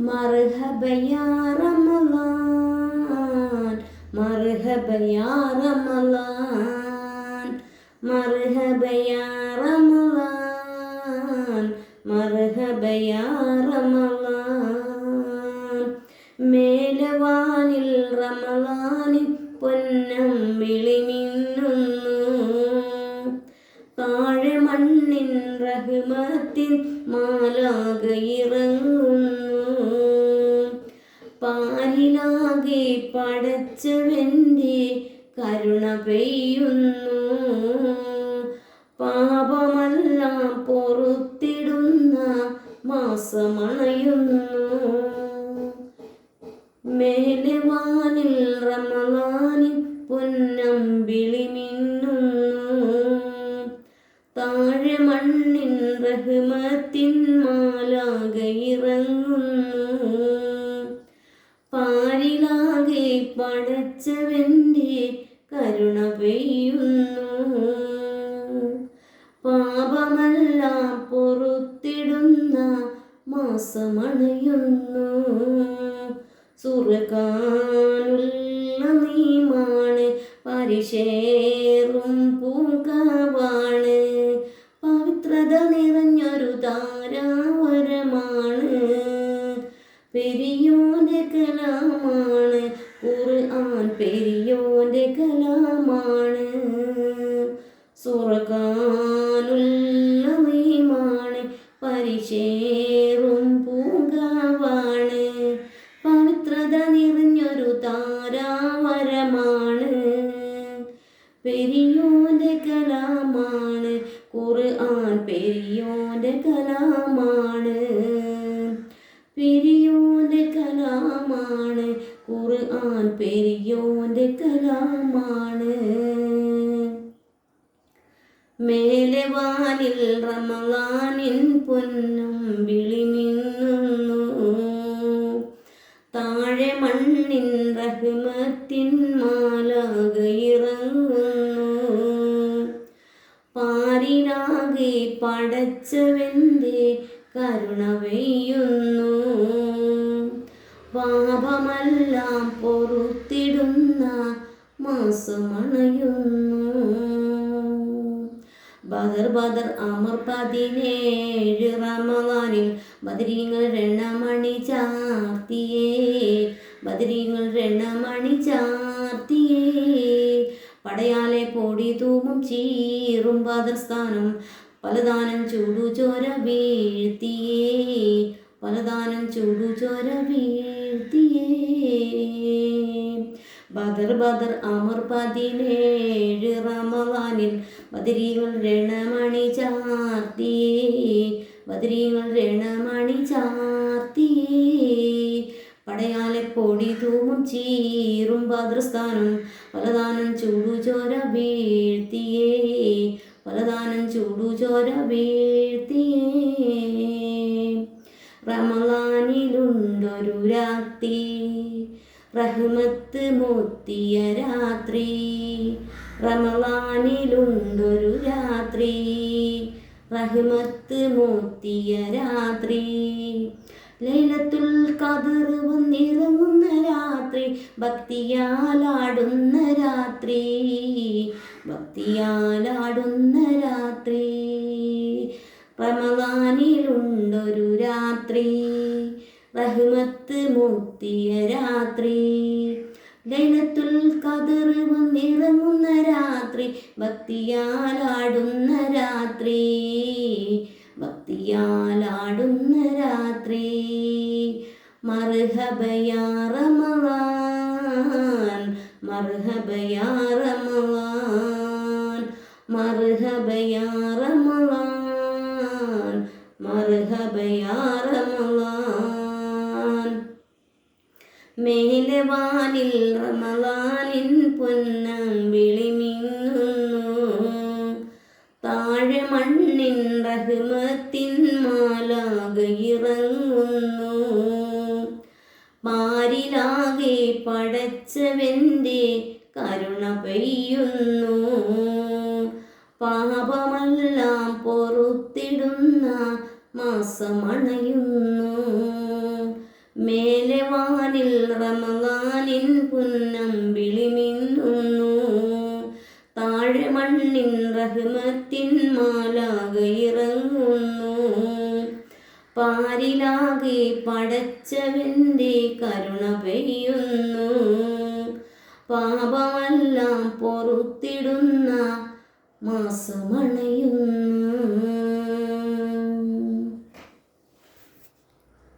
മർഹബ യാ റമളാൻ, മർഹബ യാ റമളാൻ, മർഹബ യാ റമളാൻ, മർഹബ യാ റമളാൻ. മേലവാനിൽ റമളാനിൻ പൊന്നമ്പിളി മിന്നുന്നു, താഴെ മണ്ണിൻ റഹ്മത്തിൻ മാലാഖ ഇറങ്ങുന്നു. പാരിലാകെ പടച്ചവന്റെ കരുണ പെയ്യുന്നു, പാപമെല്ലാം പൊറുത്തിടുന്ന മാസമണയുന്നു. മേലെ വാനിൽ റമളാനിൻ പൊന്നമ്പിളി മിന്നുന്നു, താഴെ മണ്ണിൻ റഹ്മത്തിൻ മാലാഖ ഇറങ്ങുന്നു. പാരിലാകെ പടച്ചവന്റെ കരുണ പെയ്യുന്നു, പാപമെല്ലാം പൊറുത്തിടുന്ന മാസമണയുന്നു. സുർഖാനുള്ള നീമാണ്, പരിശേറും പൂങ്കാവാണ്, പവിത്രത നിറഞ്ഞൊരു താരാവരമാണ്. പെരിയോന്റെ കലാമാണ് ഖുർആൻ, പെരിയോന്റെ കലാമാണ്. സുർഖാനുള്ള നീമാണ്, പരിശേറും പൂങ്കാവാണ്, പവിത്രത നിറഞ്ഞൊരു താരാവരമാണ്. പെരിയോന്റെ കലാമാണ് ഖുർആൻ, പെരിയോന്റെ കലാമാണ്, പെരിയോന്റെ കലാമാണ് ഖുർആൻ, പെരിയോന്റെ കലാമാണ്. മേലെ വാനിൽ റമളാനിൻ പൊന്നമ്പിളി മിന്നുന്നു, താഴെ മണ്ണിൻ റഹ്മത്തിൻ മാലാഖ ഇറങ്ങുന്നു. പാരിലാകെ പടച്ചവന്റെ കരുണ പെയ്യുന്നു, പാപമെല്ലാം പൊറുത്തിടുന്ന മാസമണയുന്നു. ബദർ ബദർ അമർ 17 റമളാനിൽ ബദരീങ്ങൾ എണ്ണമണി ചാർത്തിയേ, ബദരീങ്ങൾ എണ്ണമണി ചാർത്തിയേ. പടയാലെ പൊടി തൂമും ചീറും ബദർ സ്ഥാനം, പലദാനം ചൂടുചോര വീഴ്ത്തിയേ, പലദാനം ചൂടുചോര വീഴ്ത്തിയേ. ബദർ ബദർ അമർ 17 റമളാനിൽ ബദരീകൾ രണമണി ചാർത്തിയേ, ബദരീകൾ രണമണി ചാർത്തിയേ. പടയാലെ പൊടി തൂമും ചീറും ബദർസ്ഥാനം, പലദാനം ചൂടുചോര വീഴ്ത്തിയേ, പലദാനം ചൂടുചോര വീഴ്ത്തിയേ. റമളാനിലുണ്ടൊരു രാത്രി, റഹ്മത്ത് മുത്തിയ രാത്രി. റമളാനിലുണ്ടൊരു രാത്രി, റഹ്മത്ത് മുത്തിയ രാത്രി. ലൈലത്തുൽ ഖദർ വന്നിറങ്ങുന്ന രാത്രി, ഭക്തിയാലാടുന്ന രാത്രി, ഭക്തിയാലാടുന്ന രാത്രി. റമളാനിലുണ്ടൊരു രാത്രി, റഹ്മത്ത് മുത്തിയ രാത്രി. ലൈലത്തുൽ ഖദർ വന്നിറങ്ങുന്ന രാത്രി, ഭക്തിയാലാടുന്ന രാത്രി, ഭക്തിയാലാടുന്ന രാത്രി. മർഹബ യാ റമളാൻ, മർഹബ യാ റമളാൻ, മർഹബ യാ റമളാൻ, മർഹബ യാ റമളാൻ. മേലെ വാനിൽ റമളാനിൻ പൊന്നമ്പിളി മിന്നുന്നു, താഴെ മണ്ണിൻ റഹ്മത്തിൻ മാലാഖ ഇറങ്ങുന്നു. പാരിലാകെ പടച്ചവന്റെ കരുണ പെയ്യുന്നു, പാപമെല്ലാം പൊറുത്തിടുന്ന മാസമണയുന്നു. മേലെ വാനിൽ റമളാനിൻ പുന്നമ്പിളി മിന്നുന്നു. താഴെ മണ്ണിൻ റഹ്മത്തിൻ മാലാഖ ഇറങ്ങുന്നു. പാരിലാകെ പടച്ചവന്റെ കരുണ പെയ്യുന്നു. പാപമെല്ലാം പൊറുത്തിടുന്ന മാസമണയുന്നു.